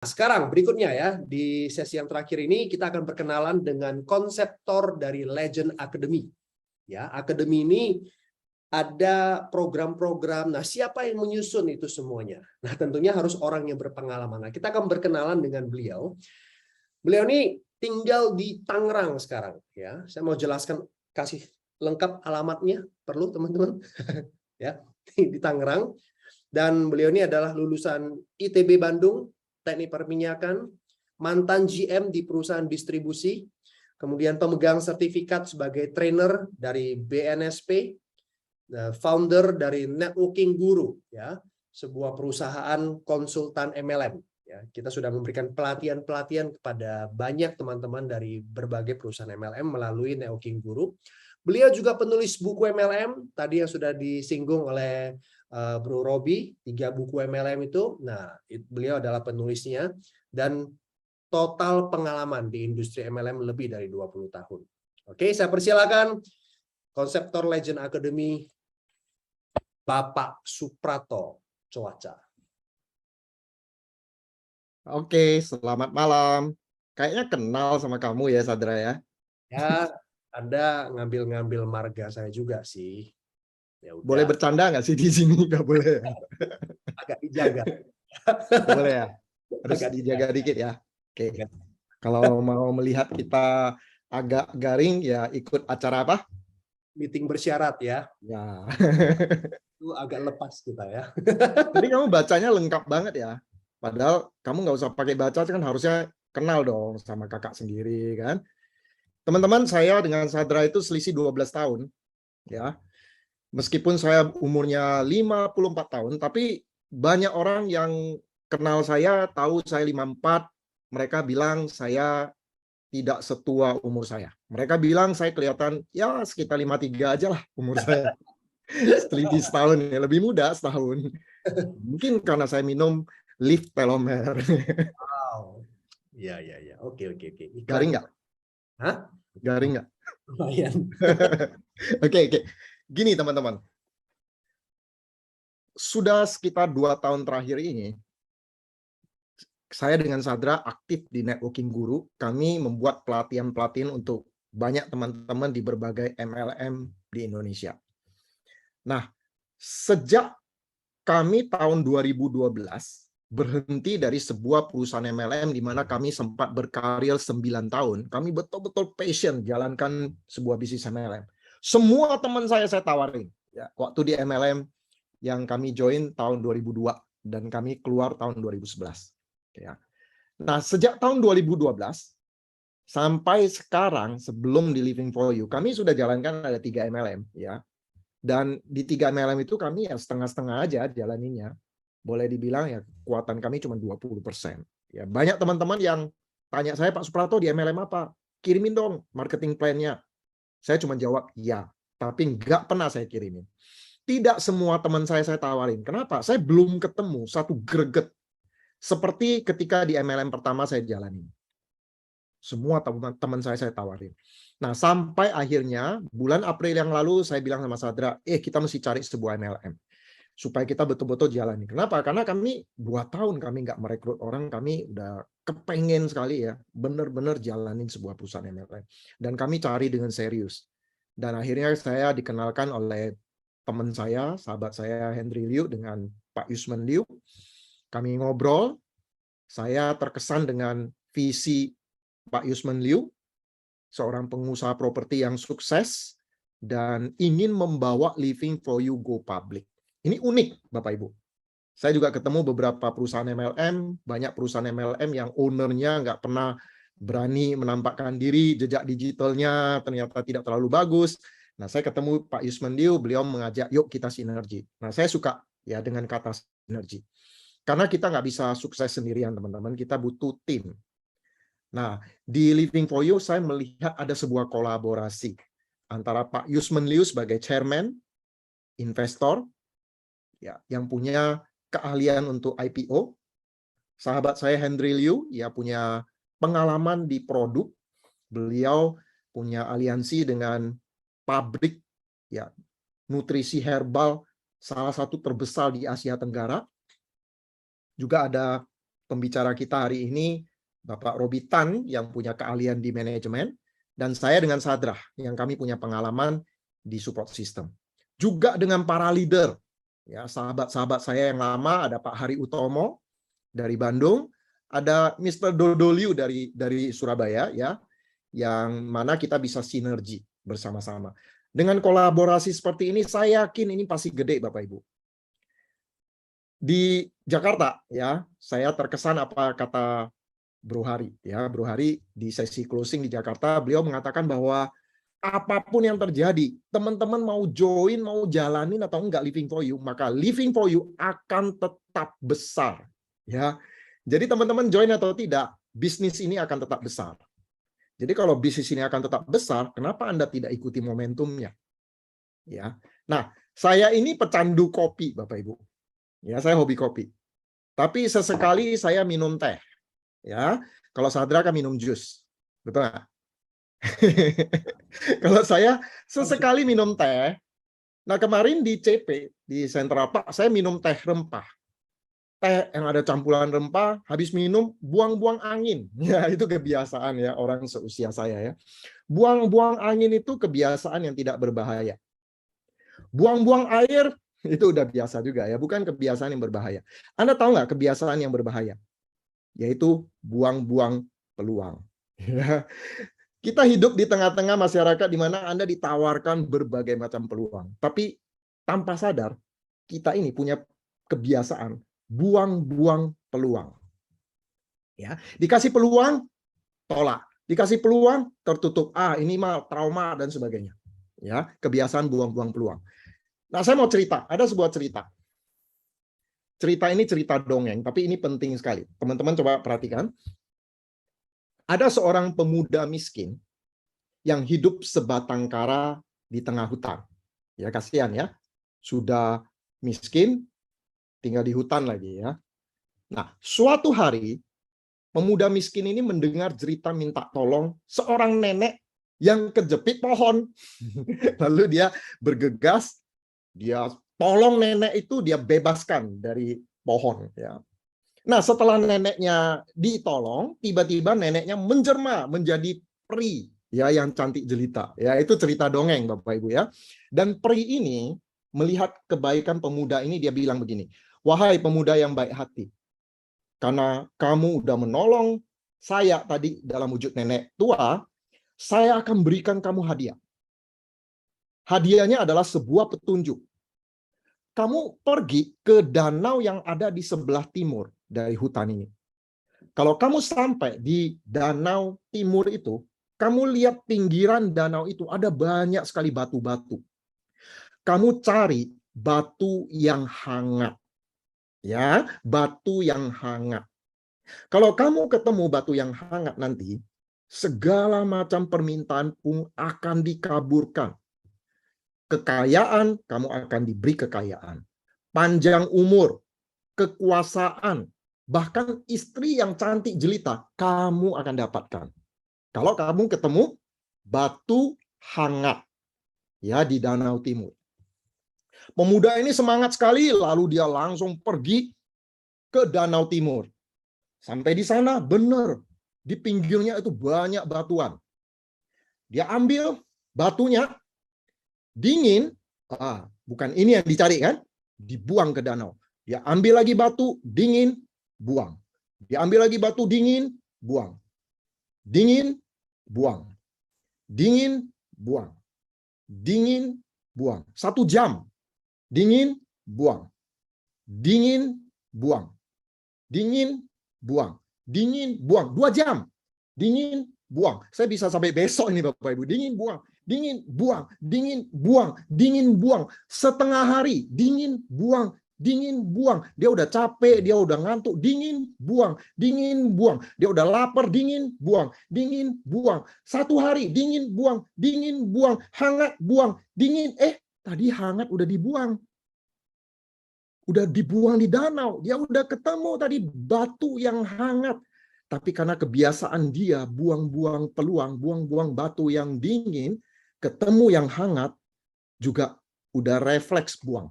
Sekarang berikutnya ya, di sesi yang terakhir ini kita akan berkenalan dengan konseptor dari Legend Academy. Ya, Academy ini ada program-program. Nah, siapa yang menyusun itu semuanya? Nah, tentunya harus orang yang berpengalaman. Nah, kita akan berkenalan dengan beliau. Beliau ini tinggal di Tangerang sekarang. Ya, saya mau jelaskan, kasih lengkap alamatnya. Perlu teman-teman? Ya, di Tangerang. Dan beliau ini adalah lulusan ITB Bandung, Teknik Perminyakan, mantan GM di perusahaan distribusi, kemudian pemegang sertifikat sebagai trainer dari BNSP, founder dari Networking Guru, ya, sebuah perusahaan konsultan MLM. Ya, kita sudah memberikan pelatihan-pelatihan kepada banyak teman-teman dari berbagai perusahaan MLM melalui Networking Guru. Beliau juga penulis buku MLM, tadi yang sudah disinggung oleh Bro Robi, 3 buku MLM itu. Nah, beliau adalah penulisnya dan total pengalaman di industri MLM lebih dari 20 tahun. Oke, saya persilakan konseptor Legend Academy, Bapak Suprato Coaca. Oke, selamat malam. Kayaknya kenal sama kamu ya, Sadra ya. Ya, Anda ngambil-ngambil marga saya juga sih. Ya Boleh udah, bercanda nggak sih di sini? Nggak boleh ya? agak dijaga. Nggak boleh ya? Harus Agak dijaga dijaga. dikit ya. Oke. Kalau mau melihat kita agak garing, ya ikut acara apa? Meeting bersyarat ya. Ya. Itu agak lepas kita ya. Jadi kamu bacanya lengkap banget ya. Padahal kamu nggak usah pakai baca, kan harusnya kenal dong sama kakak sendiri kan. Teman-teman, saya dengan Sadra itu selisih 12 tahun. Ya. Meskipun saya umurnya 54 tahun, tapi banyak orang yang kenal saya, tahu saya 54, mereka bilang saya tidak setua umur saya. Mereka bilang saya kelihatan ya sekitar 53 aja lah umur saya. Selisih setahun ya, lebih muda setahun. Mungkin karena saya minum Live Telomer. Wow. Iya, iya, iya. Oke, oke, oke. Iklan. Garing nggak? Hah? Garing nggak? Lumayan. Oke, oke. Gini teman-teman. Sudah sekitar 2 tahun terakhir ini, saya dengan Sadra aktif di Networking Guru. Kami membuat pelatihan-pelatihan untuk banyak teman-teman di berbagai MLM di Indonesia. Nah, sejak kami tahun 2012 berhenti dari sebuah perusahaan MLM di mana kami sempat berkarir 9 tahun, kami betul-betul passion jalankan sebuah bisnis MLM. Semua teman saya tawarin. Ya, waktu di MLM yang kami join tahun 2002 dan kami keluar tahun 2011. Ya. Nah, sejak tahun 2012 sampai sekarang sebelum di Living for You, kami sudah jalankan ada 3 MLM ya. Dan di 3 MLM itu kami ya setengah-setengah aja jalaninnya. Boleh dibilang ya kekuatan kami cuma 20%. Ya, banyak teman-teman yang tanya saya, Pak Suprato di MLM apa? Kirimin dong marketing plan-nya. Saya cuma jawab ya, tapi nggak pernah saya kirimin. Tidak semua teman saya tawarin. Kenapa? Saya belum ketemu satu greget seperti ketika di MLM pertama saya jalani. Semua teman saya tawarin. Nah, sampai akhirnya bulan April yang lalu saya bilang sama Sadra, kita mesti cari sebuah MLM supaya kita betul-betul jalani. Kenapa? Karena kami 2 tahun kami nggak merekrut orang, kami udah kepengen sekali ya, benar-benar jalanin sebuah perusahaan MLM. Dan kami cari dengan serius. Dan akhirnya saya dikenalkan oleh teman saya, sahabat saya Henry Liu dengan Pak Yusman Liu. Kami ngobrol, saya terkesan dengan visi Pak Yusman Liu, seorang pengusaha properti yang sukses dan ingin membawa Living for You go public. Ini unik, Bapak Ibu. Saya juga ketemu beberapa perusahaan MLM, banyak perusahaan MLM yang ownernya nggak pernah berani menampakkan diri, jejak digitalnya ternyata tidak terlalu bagus. Nah, saya ketemu Pak Yusman Liu, beliau mengajak, yuk kita sinergi. Nah, saya suka ya dengan kata sinergi. Karena kita nggak bisa sukses sendirian, teman-teman. Kita butuh tim. Nah, di Living for You saya melihat ada sebuah kolaborasi antara Pak Yusman Liu sebagai chairman, investor, ya, yang punya keahlian untuk IPO. Sahabat saya Henry Liu, ya punya pengalaman di produk. Beliau punya aliansi dengan pabrik ya nutrisi herbal salah satu terbesar di Asia Tenggara. Juga ada pembicara kita hari ini Bapak Robi Tan yang punya keahlian di manajemen, dan saya dengan Sadra yang kami punya pengalaman di support system. Juga dengan para leader, ya sahabat-sahabat saya yang lama, ada Pak Hari Utomo dari Bandung, ada Mr. Dodoliu dari Surabaya, ya, yang mana kita bisa sinergi bersama-sama. Dengan kolaborasi seperti ini, saya yakin ini pasti gede, Bapak Ibu. Di Jakarta, ya, saya terkesan apa kata Bro Hari, ya, Bro Hari di sesi closing di Jakarta, beliau mengatakan bahwa apapun yang terjadi, teman-teman mau join, mau jalanin atau enggak Living for You, maka Living for You akan tetap besar, ya. Jadi teman-teman join atau tidak, bisnis ini akan tetap besar. Jadi kalau bisnis ini akan tetap besar, kenapa Anda tidak ikuti momentumnya? Ya. Nah, saya ini pecandu kopi, Bapak Ibu. Ya, saya hobi kopi. Tapi sesekali saya minum teh. Ya, kalau Sadra kan minum jus. Betul nggak? Kalau saya sesekali minum teh. Nah, kemarin di CP, di Central Park, saya minum teh rempah. Teh yang ada campuran rempah, habis minum buang-buang angin. Ya, itu kebiasaan ya orang seusia saya ya. Buang-buang angin itu kebiasaan yang tidak berbahaya. Buang-buang air itu udah biasa juga ya, bukan kebiasaan yang berbahaya. Anda tahu nggak kebiasaan yang berbahaya? Yaitu buang-buang peluang. Ya. Kita hidup di tengah-tengah masyarakat di mana Anda ditawarkan berbagai macam peluang. Tapi tanpa sadar, kita ini punya kebiasaan buang-buang peluang. Ya, dikasih peluang, tolak. Dikasih peluang, tertutup. Ini mah trauma dan sebagainya. Ya, kebiasaan buang-buang peluang. Nah, saya mau cerita. Ada sebuah cerita. Cerita ini cerita dongeng, tapi ini penting sekali. Teman-teman coba perhatikan. Ada seorang pemuda miskin yang hidup sebatang kara di tengah hutan. Ya, kasihan ya. Sudah miskin, tinggal di hutan lagi ya. Nah, suatu hari pemuda miskin ini mendengar cerita minta tolong seorang nenek yang kejepit pohon. Lalu dia bergegas, dia tolong nenek itu, dia bebaskan dari pohon ya. Nah, setelah neneknya ditolong, tiba-tiba neneknya menjelma menjadi peri ya yang cantik jelita. Ya, itu cerita dongeng Bapak Ibu ya. Dan peri ini melihat kebaikan pemuda ini, dia bilang begini, "Wahai pemuda yang baik hati, karena kamu udah menolong saya tadi dalam wujud nenek tua, saya akan berikan kamu hadiah. Hadiahnya adalah sebuah petunjuk. Kamu pergi ke danau yang ada di sebelah timur dari hutan ini. Kalau kamu sampai di danau timur itu, kamu lihat pinggiran danau itu ada banyak sekali batu-batu. Kamu cari batu yang hangat. Ya, batu yang hangat. Kalau kamu ketemu batu yang hangat nanti, segala macam permintaan pun akan dikabulkan. Kekayaan, kamu akan diberi kekayaan. Panjang umur, kekuasaan, bahkan istri yang cantik jelita, kamu akan dapatkan. Kalau kamu ketemu batu hangat ya di Danau Timur. Pemuda ini semangat sekali, lalu dia langsung pergi ke Danau Timur. Sampai di sana, benar, di pinggirnya itu banyak batuan. Dia ambil batunya, dingin, bukan ini yang dicari kan, dibuang ke danau. Dia ambil lagi batu, dingin, buang. Dia ambil lagi batu, dingin, buang. Dingin, buang. Dingin, buang. Dingin, buang. 1 jam. Dingin, buang. Dingin, buang. Dingin, buang. Dingin, buang. 2 jam. Dingin, buang. Saya bisa sampai besok ini Bapak Ibu. Dingin, buang. Dingin, buang. Dingin, buang. Dingin, buang. Setengah hari. Dingin, buang. Dingin, buang. Dia udah capek, dia udah ngantuk. Dingin, buang. Dingin, buang. Dia udah lapar. Dingin, buang. Dingin, buang. 1 hari. Dingin, buang. Dingin, buang. Hangat, buang. Dingin. Tadi hangat udah dibuang. Udah dibuang di danau. Dia udah ketemu tadi batu yang hangat. Tapi karena kebiasaan dia buang-buang peluang, buang-buang batu yang dingin, ketemu yang hangat, juga udah refleks buang.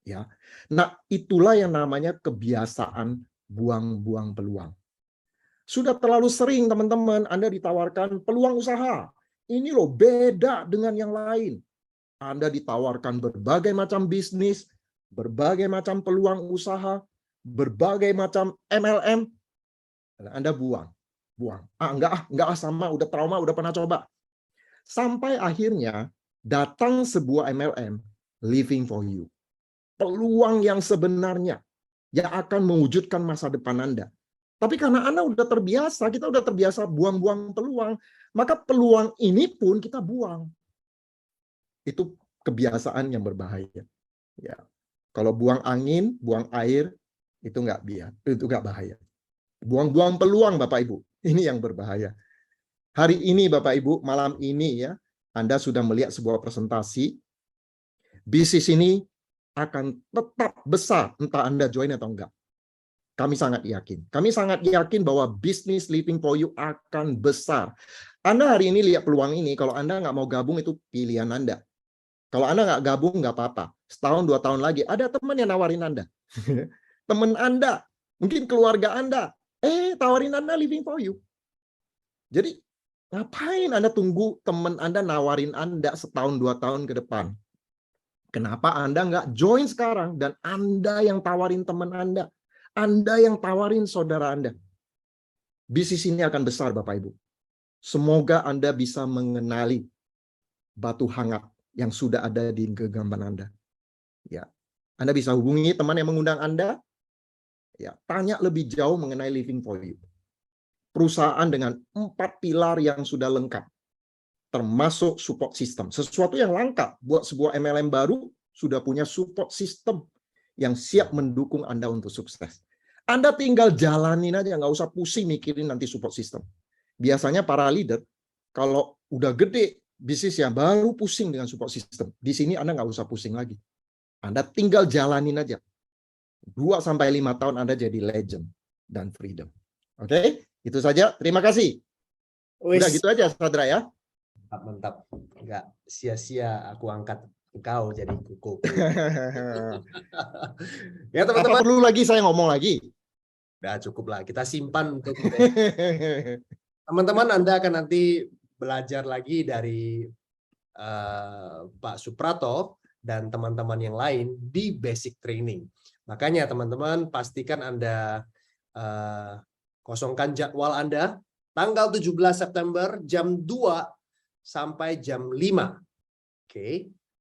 Ya. Nah, itulah yang namanya kebiasaan buang-buang peluang. Sudah terlalu sering teman-teman Anda ditawarkan peluang usaha. Ini loh beda dengan yang lain. Anda ditawarkan berbagai macam bisnis, berbagai macam peluang usaha, berbagai macam MLM. Anda buang. Enggak sama, udah trauma, udah pernah coba. Sampai akhirnya datang sebuah MLM, Living for You. Peluang yang sebenarnya yang akan mewujudkan masa depan Anda. Tapi karena Anda udah terbiasa, kita udah terbiasa buang-buang peluang, maka peluang ini pun kita buang. Itu kebiasaan yang berbahaya. Ya. Kalau buang angin, buang air, itu nggak bahaya. Buang-buang peluang, Bapak Ibu, ini yang berbahaya. Hari ini, Bapak Ibu, malam ini ya, Anda sudah melihat sebuah presentasi. Bisnis ini akan tetap besar, entah Anda join atau enggak. Kami sangat yakin. Kami sangat yakin bahwa bisnis Living for You akan besar. Anda hari ini lihat peluang ini, kalau Anda nggak mau gabung itu pilihan Anda. Kalau Anda nggak gabung nggak apa-apa. Setahun, 2 tahun lagi, ada teman yang nawarin Anda. Teman Anda, mungkin keluarga Anda, tawarin Anda Living for You. Jadi, ngapain Anda tunggu teman Anda nawarin Anda setahun, 2 tahun ke depan? Kenapa Anda nggak join sekarang dan Anda yang tawarin teman Anda? Anda yang tawarin saudara Anda. Bisnis ini akan besar, Bapak Ibu. Semoga Anda bisa mengenali batu hangat yang sudah ada di genggaman Anda. Ya, Anda bisa hubungi teman yang mengundang Anda. Ya, tanya lebih jauh mengenai Living for You. Perusahaan dengan 4 pilar yang sudah lengkap, termasuk support system. Sesuatu yang langka buat sebuah MLM baru sudah punya support system yang siap mendukung Anda untuk sukses. Anda tinggal jalanin aja, nggak usah pusing mikirin nanti support system. Biasanya para leader, kalau udah gede bisnisnya, baru pusing dengan support system. Di sini Anda nggak usah pusing lagi. Anda tinggal jalanin aja. 2-5 tahun Anda jadi legend dan freedom. Oke? Itu saja. Terima kasih. Udah gitu aja, Sadra ya. Mantap. Nggak sia-sia aku angkat engkau jadi kuku. Ya teman-teman. Apa perlu lagi saya ngomong lagi? Udah cukup lah. Kita simpan untuk teman-teman. Anda akan nanti belajar lagi dari Pak Suprato dan teman-teman yang lain di basic training. Makanya teman-teman pastikan Anda kosongkan jadwal Anda tanggal 17 September jam 2 sampai jam 5. Oke.